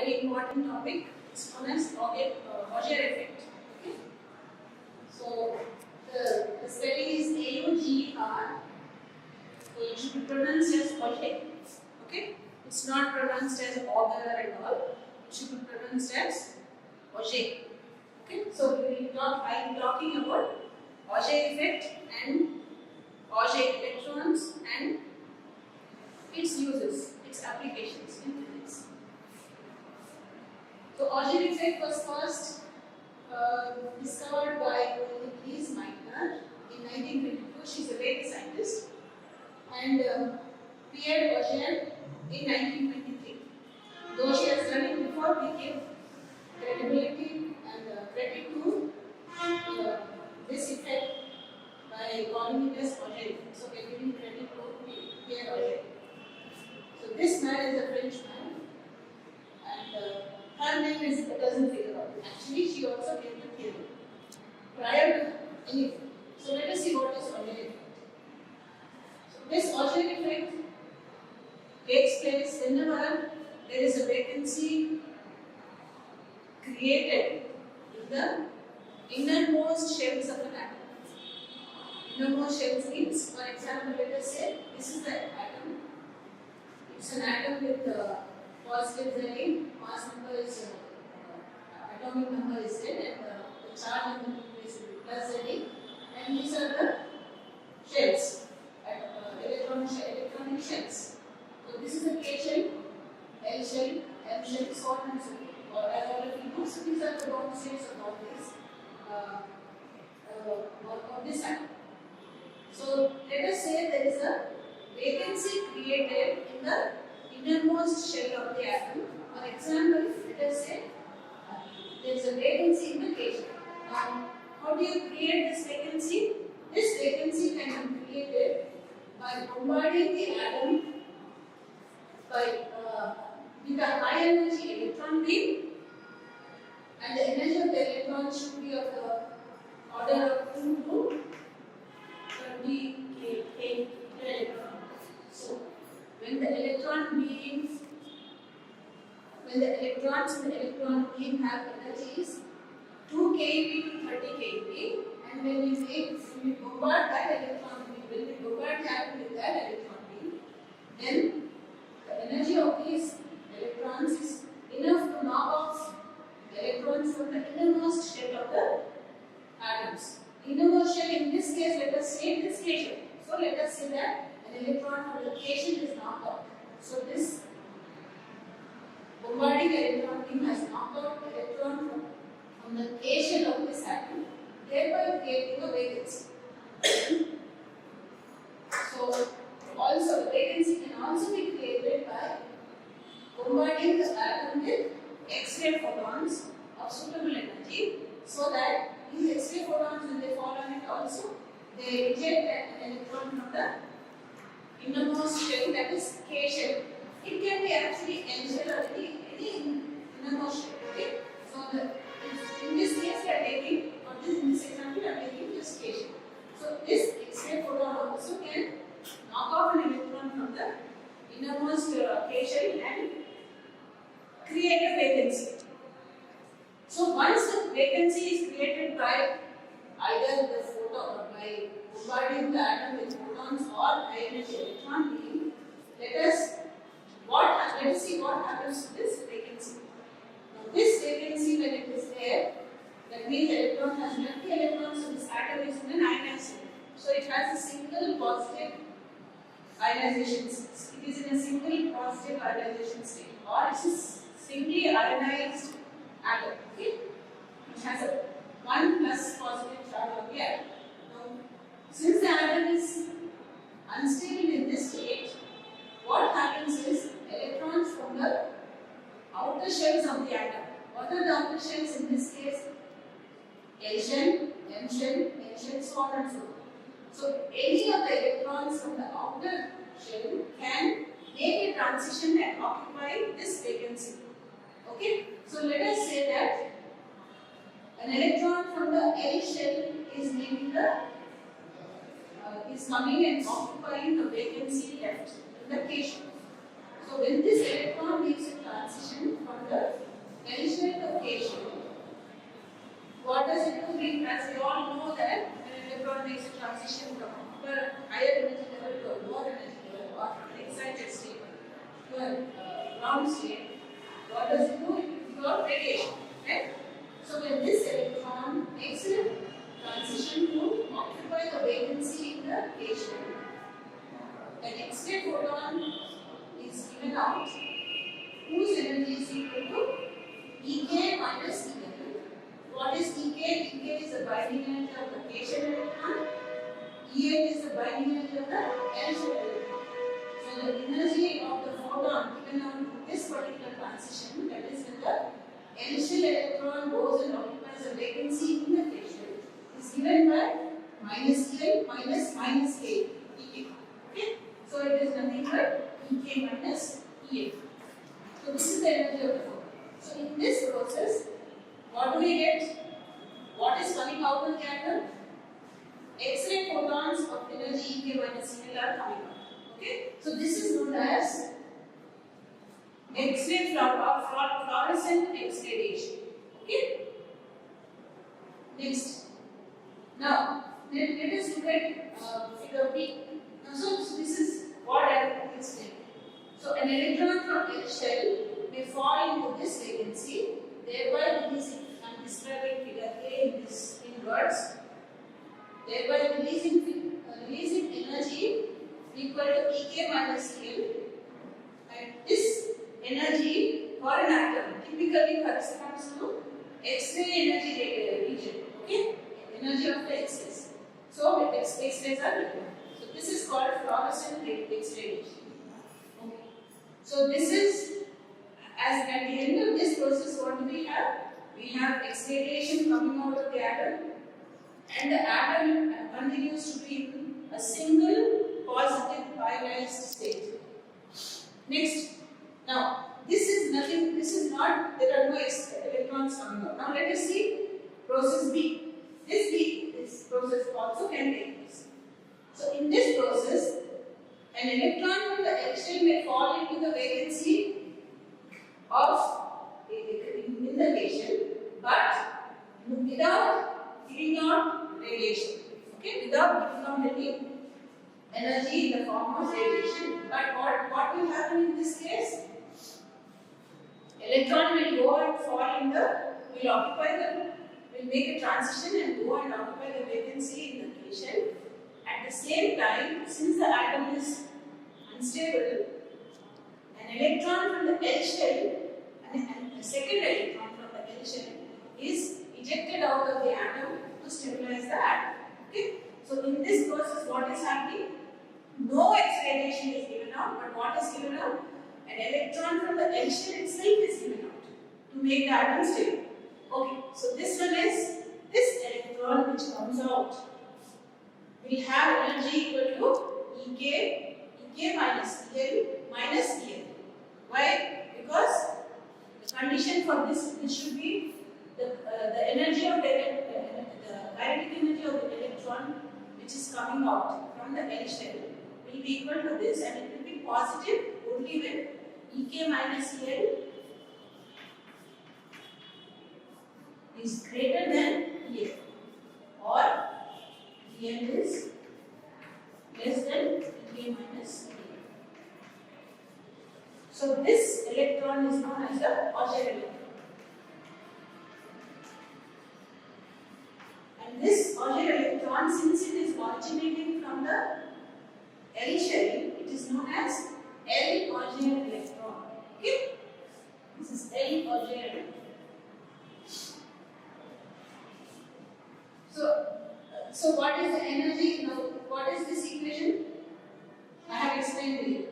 very important topic. It's known as Auger Effect. Okay? So the spelling is AUGR. So it should be pronounced as Auger. Okay? It's not pronounced as Auger at all. It should be pronounced as Auger. Okay? So I'll be talking about Auger Effect and Auger electrons and its uses, its applications in physics. So Auger Effect was first discovered by Louise Meitner in 1922. She is a very scientist, and Pierre Auger in 1923. Though she has done it before, we give credibility and credit to this effect by calling it as Auger Effect. So we are giving credit to Pierre Auger. So this man is a French man, and her name doesn't figure out. Actually, she also gave the theory prior to anything. So let us see what is Auger Effect. So this Auger Effect takes place whenever there is a vacancy created in the innermost shells of an atom. Innermost shells means, for example, let us say this is the atom. It's an atom with positive Z, mass number is atomic number is Z, and the charge on the nucleus is plus Z, and these are the shells, electronic shells. So this is a K shell, L shell, M shell, so on and so forth. As all of you know, so these are the ground states of all these of this atom. So let us say there is a vacancy created in the innermost shell of the atom. For example, let us say there is a vacancy in the K shell. Now, how do you create this vacancy? This vacancy can be created by bombarding the atom with a high energy electron beam, and the energy of the electron should be of the order of 2 to 28 electrons. So when the electrons in the electron beam have energies 2 keV to 30 keV, and when we bombard that electron beam, when we bombard the atom with that electron beam, then the energy of these electrons is enough to knock off electrons from the innermost shell of the atoms. Innermost shell, in this case, let us say this K shell. So let us say that an electron from the K shell is knocked out. So this bombarding electron beam has knocked out electron from the K shell of this atom, thereby creating a vacancy. So also the vacancy can also be created by bombarding the atom with X-ray photons of suitable energy, so that these X-ray photons, when they fall on it also, they eject an electron from the innermost shell, that is K shell. It can be actually N shell or any innermost shell. Okay? So in this case we are taking, or in this example we are taking just K shell. So this X-ray photon also can knock off an electron from the innermost K shell and create a vacancy. So once the vacancy is created by either the photon or by bombarding the atom with photons or high energy electron beam, let us see what happens to this vacancy. Now this vacancy, when it is there, that means the electron has left the electron, so this atom is in an ionized state. So it has a single positive ionization state. It is in a single positive ionization state, or it is singly ionized atom. Okay? It has a 1 plus positive charge on the atom. Now, since the atom is unstable in this state, what happens is electrons from the outer shells of the atom. What are the outer shells in this case? L shell, M shell, N shell, so on and so forth. So any of the electrons from the outer shell can make a transition and occupy this vacancy. Okay? So let us say that an electron from the L shell is leaving is coming and occupying the vacancy left in the K shell. So when this electron makes a transition from the ground state, what does it do? It gives out radiation, right? So when this electron makes a transition to occupy the vacancy in the K shell, an X-ray photon is given out whose energy is equal to Ek minus El. What is Ek? Ek is the binding energy of the K shell electron. En is the binding energy of the L shell electron. So the energy of the photon given out to this particular transition, that is when the L shell electron goes and occupies the vacancy in the K shell, is given by minus L minus minus A, Ek. Okay? So it is nothing but Ek minus En. So this is the energy of the photon. So in this process, what do we get? What is coming out of the atom? X-ray photons of energy Ek minus El are coming out. Okay? So this is known as X-ray fluorescent X-ray radiation. Okay? Next. Now, let us look at figure B. Now, so this is what I have explained. So an electron from L shell may fall into this vacancy, thereby releasing, I am describing figure A in this in words, thereby releasing energy equal to Ek minus El, and this energy for an atom typically corresponds to X-ray energy region. Okay, energy of the X-rays. So X-rays are written. So this is called fluorescent X-ray radiation. Okay. So this is, as at the end of this process, what do we have? We have X-ray radiation coming out of the atom, and the atom continues to be in a single positive ionized state. Next, now this is nothing, this is not, there are no electrons coming out. Now let us see process B. This process also can take place. So in this process, an electron from the L shell may fall into the vacancy of in the K shell, but without giving out radiation. Okay, without giving out any energy in the form of radiation. But what will happen in this case? Electron will go and fall in the, will make a transition and go and occupy the vacancy in the K shell. At the same time, since the atom is unstable, an electron from the L shell and a second electron from the L shell is ejected out of the atom to stabilize the atom. Okay? So in this process, what is happening? No X-ray radiation is given out, but what is given out? An electron from the L shell itself is given out to make the atom stable. Okay, so this one is this electron which comes out will have energy equal to Ek minus El minus El. Why? Because the condition for this should be the energy of the kinetic energy of the electron which is coming out from the L shell will be equal to this, and it will be positive only when Ek minus El is greater than El, or El is less than Ek minus El. So this electron is known as the Auger electron. And this Auger electron, since it is originating from the L shell, it is known as L Auger electron. Okay? This is L Auger electron. So what is the energy? Now, what is this equation? I have explained to you.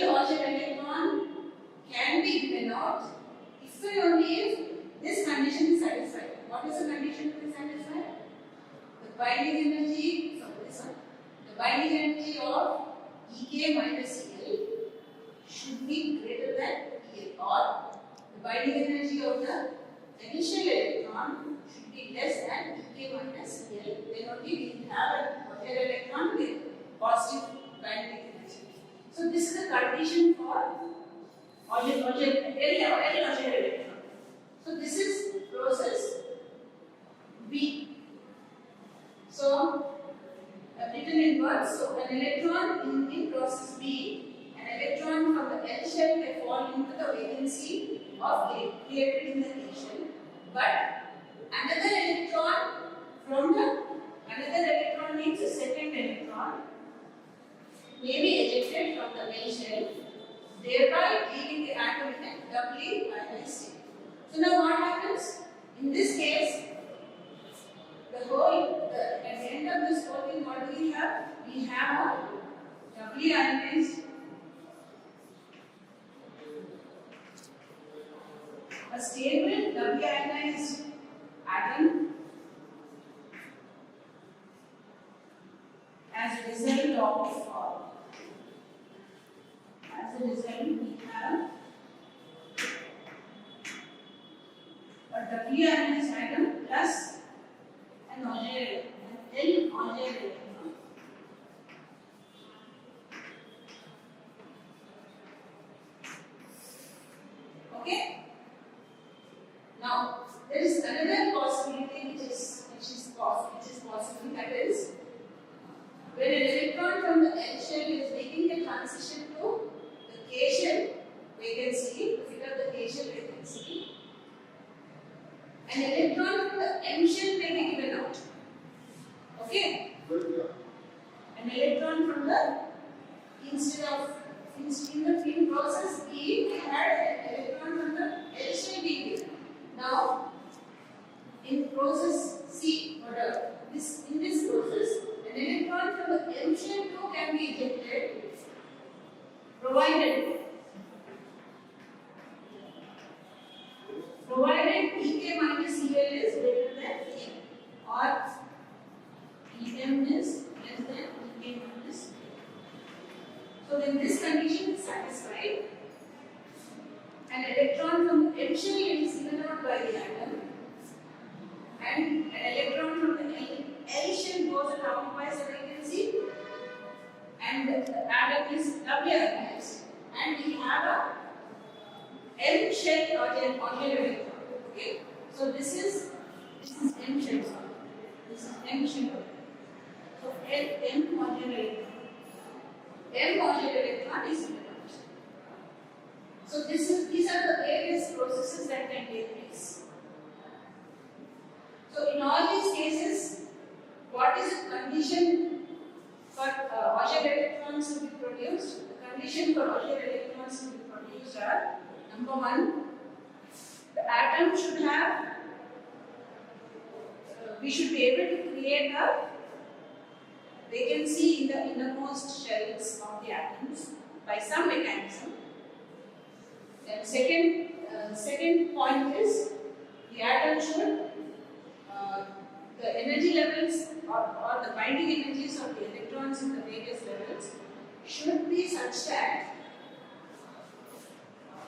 L Auger electron can be given out if and only if this condition is satisfied. What is the condition to be satisfied? The binding energy, so this one, the binding energy of Ek minus El should be greater than El, or the binding energy of the initial electron should be less than Ek minus El. Then only we have an Auger electron with positive binding energy. So this is the condition for Auger electron. So this is process B. So written in words. So an electron in process B, an electron from the L shell may fall into the vacancy of A created in the cation, but another electron means a second electron may be ejected from the main shell, thereby leaving the atom in a doubly ionized state. So now what happens? In this case, at the end of this whole thing, what do we have? We have a doubly ionized, a stable doubly ionized atom as a result we have a doubly ionized atom plus an Auger electron. Okay. Now there is another possibility which is possible, that is when an electron from the L shell is making a transition to the K shell vacancy, to fill up the K shell vacancy, an electron from the M shell may be given out. Okay? An electron from the, in process B, we had an electron from the L shell be given. Now, in process C, in this process, an electron from the M shell too can be ejected, provided Ek minus El is greater than Em, or Em is less than Ek minus El. So then this condition is satisfied. An electron from the M shell is given out by the atom, and an electron from the L shell goes and occupies the vacancy, and the atom is doubly ionized, and we have a M shell Auger electron. Okay, so this is M shell. This is M shell. So M Auger electron. M Auger electron is given out. So these are the various processes that can take place. So in all these cases, what is the condition for Auger electrons to be produced? The condition for Auger electrons to be produced are: number one, the atom should have, we should be able to create a vacancy in the innermost shells of the atoms by some mechanism. Then second point is, the atom should, the energy levels or the binding energies of the electrons in the various levels should be such that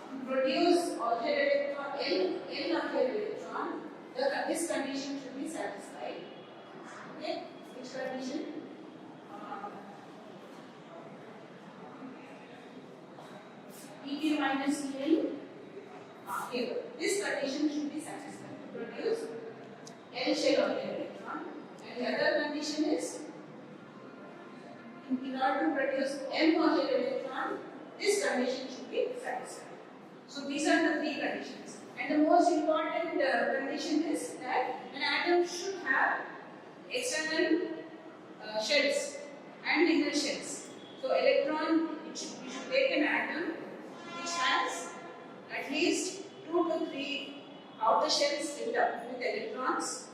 to produce Auger electron, L Auger electron, this condition should be satisfied. Okay, which condition? Ek minus El. Here, this condition should be satisfied to produce L shell Auger electron, and the other condition is, in order to produce M Auger electron, this condition should be satisfied. So these are the three conditions, and the most important condition is that an atom should have external shells and inner shells. So electron, we should take an atom which has at least 2 to 3 outer shells filled up with electrons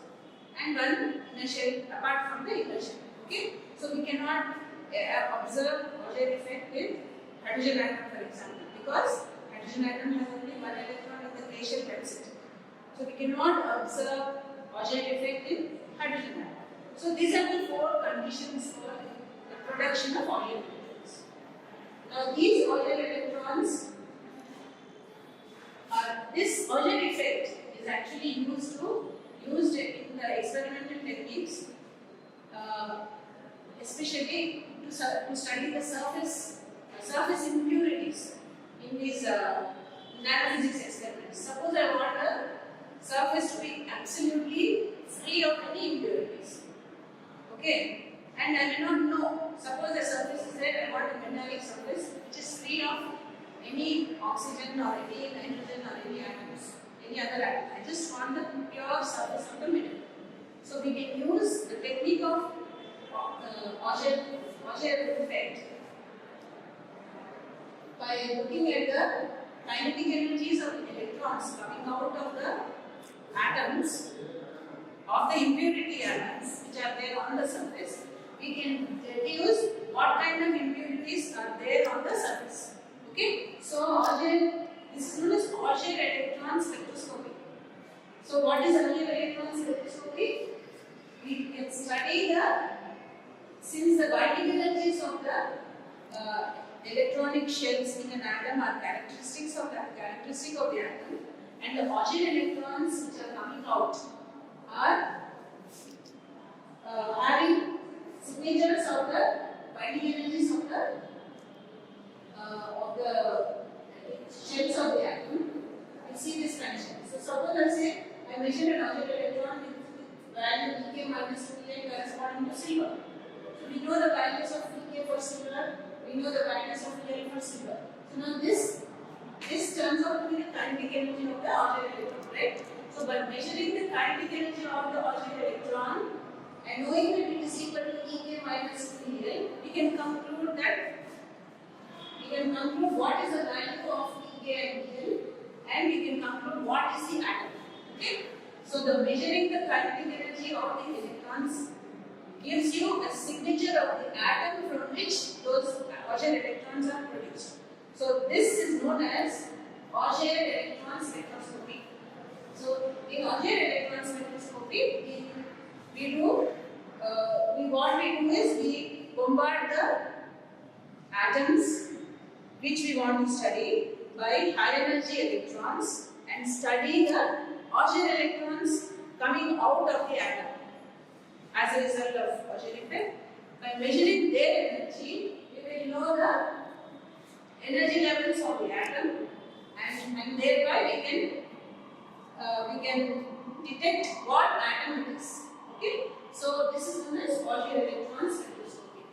and one inner shell apart from the inner shell. Okay, so we cannot observe Auger effect with hydrogen atom, for example, because hydrogen atom has only one electron in the K shell, that's it. So we cannot observe Auger effect in hydrogen atom. So these are the 4 conditions for the production of Auger electrons. Now these Auger electrons, this Auger effect is actually used in the experimental techniques, especially to study the surface impurities in these nanophysics experiments. Suppose I want a surface to be absolutely free of any impurities. Okay, and I may not know. Suppose the surface is there, I want a metallic surface which is free of any oxygen or any nitrogen or any atoms, any other atom. I just want the pure surface of the metal. So we can use the technique of Auger Effect by looking at the kinetic energies of electrons coming out of the atoms, of the impurity atoms which are there on the surface. We can deduce what kind of impurities are there on the surface. Okay, so this is known as Auger electron spectroscopy. So what is Auger electron spectroscopy? We can study since the binding energies of the electronic shells in an atom are characteristic of the atom, and the Auger electrons which are coming out are having signatures of the binding energies of the shells of the atom. You see this connection. So suppose let's say I measure an Auger electron with value Pk minus Pn corresponding to silver. So we know the values of Pk for silver, we know the values of Pl for silver. So now this turns out to be the kinetic energy of the Auger electron, right? So by measuring the kinetic energy of the Auger electron and knowing that it is equal to Ek minus Pl, we can conclude what is the value of Ek and Pl, and we can conclude what is the atom. Okay? So the measuring the kinetic energy of the electrons gives you a signature of the atom from which those Auger electrons are produced. So this is known as Auger electron spectroscopy. So in Auger electron spectroscopy, what we do is we bombard the atoms which we want to study by high energy electrons and study the Auger electrons coming out of the atom as a result of Auger effect. By measuring their energy, we will know the energy levels of the atom, and thereby we can detect what atom it is. Okay? So this is known as Auger electron spectroscopy.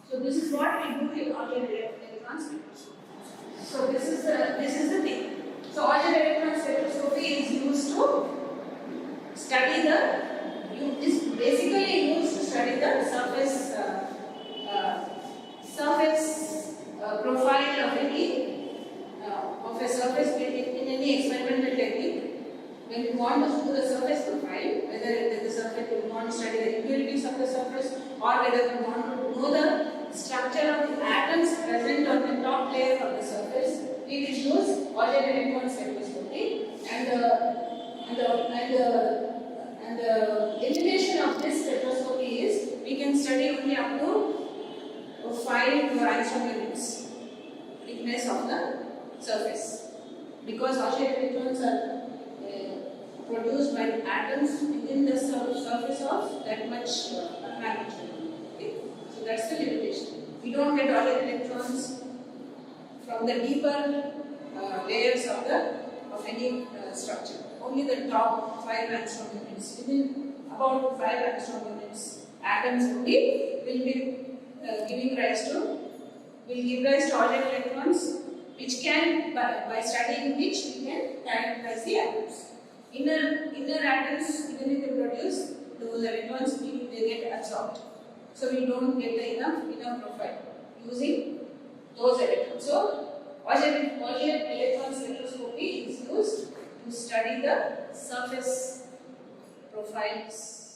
So this is what we do in Auger electron spectroscopy. So this is the thing. So Auger electron spectroscopy is used to study is basically used to study the surface profile of a surface in any experimental technique. When you want to do the surface profile, whether the surface you want to study the impurities of the surface, or whether you want to know the structure of the atoms present on the top layer of the surface, we will use Auger electron spectroscopy, and the limitation of this spectroscopy is we can study only up to 5 angstrom units thickness of the surface, because Auger electrons are produced by atoms within the surface of that much magnitude. Okay? So that's the limitation. We don't get Auger electrons from the deeper layers of any structure. Only the top 5 angstrom units. Within about 5 angstrom units, atoms only will be give rise to Auger electrons, which can, by studying which we can characterize the atoms. Inner atoms, even if they produce those electrons, they get absorbed. So we don't get the enough profile using those electrons. So Auger electron spectroscopy is used to study the surface profiles